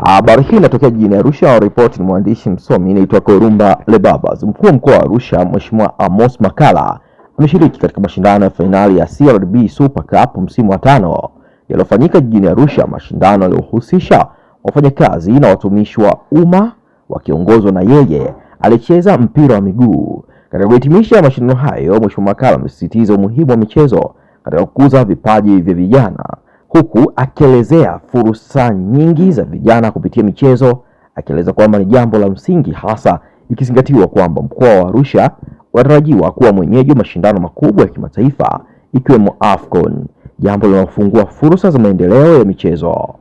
Habari hii inatokea jijini Arusha. Ripoti ni mwandishi msomi inaitwa Korumba Lebabas. Mkuu wa mkoa wa Arusha Mheshimiwa Amos Makalla ameshiriki katika mashindano ya fainali ya CRDB Super Cup msimu wa 5 yaliyofanyika jijini Arusha, mashindano yaliyohusisha wafanyakazi na watumishi wa umma wakiongozwa na yeye alicheza mpira wa miguu. Katika kuhitimisha mashindano hayo, Mheshimiwa Makalla amesisitiza umuhimu wa michezo katika kukuza vipaji vya vijana, huku akielezea fursa nyingi za vijana kupitia michezo, akieleza kwamba ni jambo la msingi hasa ikizingatiwa kwamba mkoa wa Arusha unatarajiwa kuwa mwenyeji wa mashindano makubwa ya kimataifa ikiwemo AFCON, jambo linalofungua fursa za maendeleo ya michezo.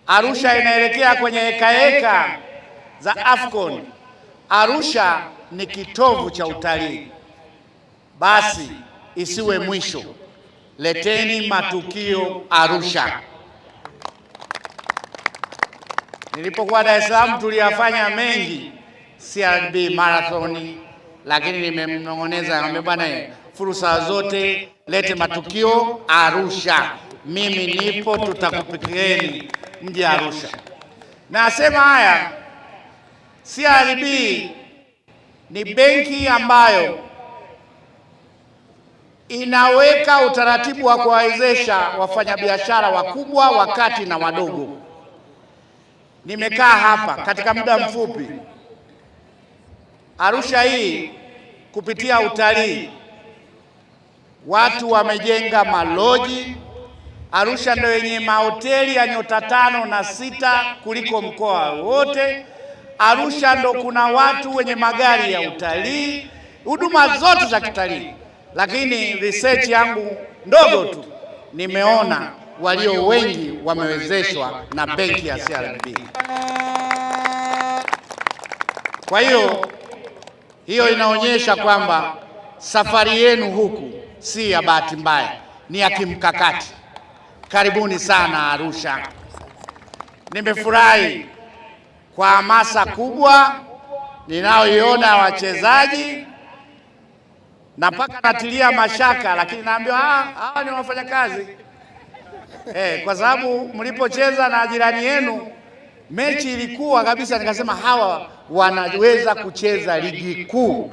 Arusha inaelekea kwenye hekaheka za AFCON. Arusha ni kitovu cha utalii. Basi isiwe mwisho. Leteni matukio Arusha. Nilipokuwa Dar es Salaam tuliyafanya mengi CRDB marathoni, lakini nimemnong'oneza ng'ombe bwana, fursa zote lete matukio Arusha. Mimi nipo, tutakupikieni mje Arusha. Nasema haya, CRDB ni benki ambayo inaweka utaratibu wa kuwawezesha wafanyabiashara wakubwa, wakati na wadogo. Nimekaa hapa katika muda mfupi. Arusha hii kupitia utalii, watu wamejenga maloji. Arusha ndio yenye mahoteli ya nyota 5 na 6 kuliko mkoa wote. Arusha ndio kuna watu wenye magari ya utalii, huduma zote za kitalii. Lakini research yangu ndogo tu, nimeona walio wengi wamewezeshwa na benki ya CRDB. Kwa hiyo inaonyesha kwamba safari yenu huku si ya bahati mbaya, ni ya kimkakati. Karibuni sana Arusha. Nimefurahi kwa hamasa kubwa ninayoiona wachezaji, na mpaka natilia mashaka, lakini naambiwa hawa ni wafanyakazi. Kwa sababu mlipocheza na jirani yenu mechi ilikuwa kabisa, nikasema hawa wanaweza kucheza ligi kuu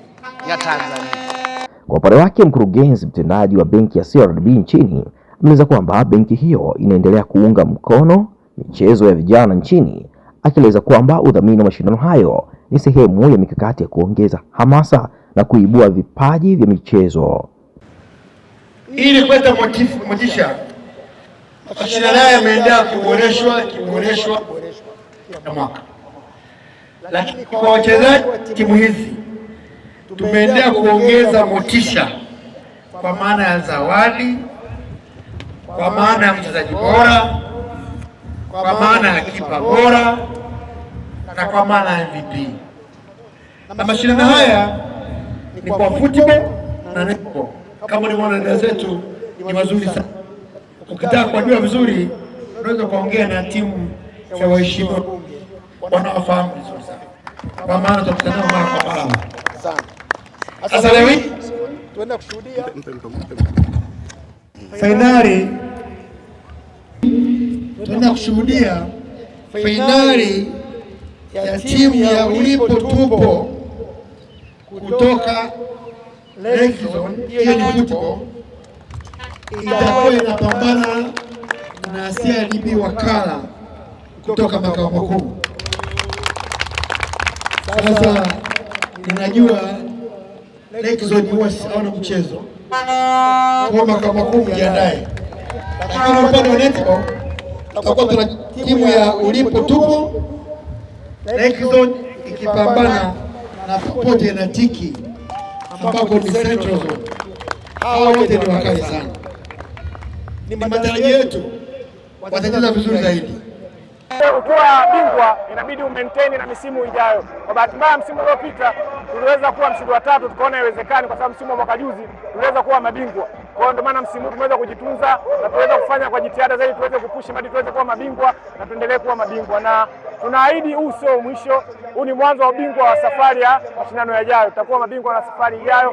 ya Tanzania. Kwa upande wake, mkurugenzi mtendaji wa benki ya CRDB nchini ameeleza kwamba benki hiyo inaendelea kuunga mkono michezo ya vijana nchini, akieleza kwamba udhamini wa mashindano hayo ni sehemu ya mikakati ya kuongeza hamasa na kuibua vipaji vya michezo. Ili kuleta motisha, mashindano haya yameendelea kuboreshwa na mwaka. Lakini kwa wachezaji timu hizi tumeendelea kuongeza motisha kwa maana ya zawadi, kwa maana ya mchezaji bora, kwa maana ya kipa bora na kwa maana ya MVP. Na mashindano haya ni kwa football na netball. Kama ni dada zetu ni mazuri sana. Ukitaka kujua vizuri unaweza kuongea na timu ya waheshimiwa wanaofahamu vizuri sana. Kwa maana tutakutana mara kwa mara. Sasa leo tuenda kushuhudia fainali ya timu ya Ulipo Tupo kutoka Lake Zone, hiyo ni football, itakuwa inapambana na CRDB Wakala kutoka makao makuu. Sasa ninajua Lake Zone huwa hawana mchezo, kwa makao makuu mjiandae. Lakini upande wa netball tutakuwa tuna timu ya Ulipo Tupo, Lake Zone ikipambana na Popote na Tiki ambako ni Central Zone. Hawa wote ni wakali sana. Ni matarajio yetu watacheza vizuri zaidi. Ukiwa bingwa inabidi umaintain na misimu ijayo. Kwa bahati mbaya msimu uliopita tuliweza kuwa mshindi wa 3, tukaona haiwezekani kwa sababu msimu wa mwaka juzi tuliweza kuwa mabingwa. Kwa hiyo ndio maana msimu huu tumeweza kujitunza na tuweza kufanya kwa jitihada zaidi tuweze kupushi hadi tuweze kuwa mabingwa na tuendelee kuwa mabingwa. Na tunaahidi huu sio mwisho, huu ni mwanzo wa ubingwa wa safari ya mashindano yajayo. Tutakuwa mabingwa na safari ijayo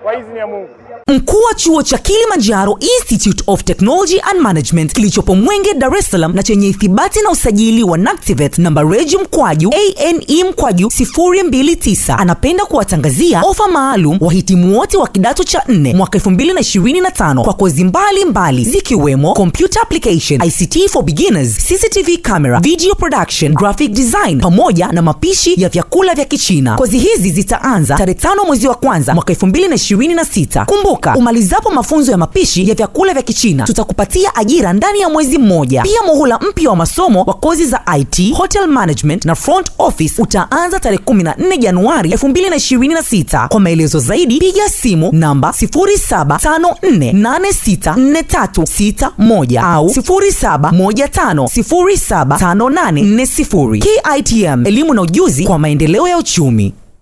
kwa idhini ya Mungu. Mkuu wa chuo cha Kilimanjaro Institute of Technology and Management kilichopo Mwenge, Dar es Salaam na chenye ithibati na usajili wa NACTIVATE namba REG/ANE/029 anapenda kuwatangazia ofa maalum wahitimu wote wa kidato cha 4 mwaka 2025 kwa kozi mbalimbali zikiwemo computer application, ICT for beginners, CCTV camera, video production, graphic design pamoja na mapishi ya vyakula vya Kichina. Kozi hizi zitaanza tarehe 5 mwezi wa kwanza mwaka 2026. Kumbuka, umalizapo mafunzo ya mapishi ya vyakula vya Kichina tutakupatia ajira ndani ya mwezi mmoja. Pia muhula mpya wa masomo wa kozi za IT, hotel management na front office utaanza tarehe 14 Januari 2026. Kwa maelezo zaidi piga simu namba 0754864361 au 0715075840. KITM, elimu na ujuzi kwa maendeleo ya uchumi.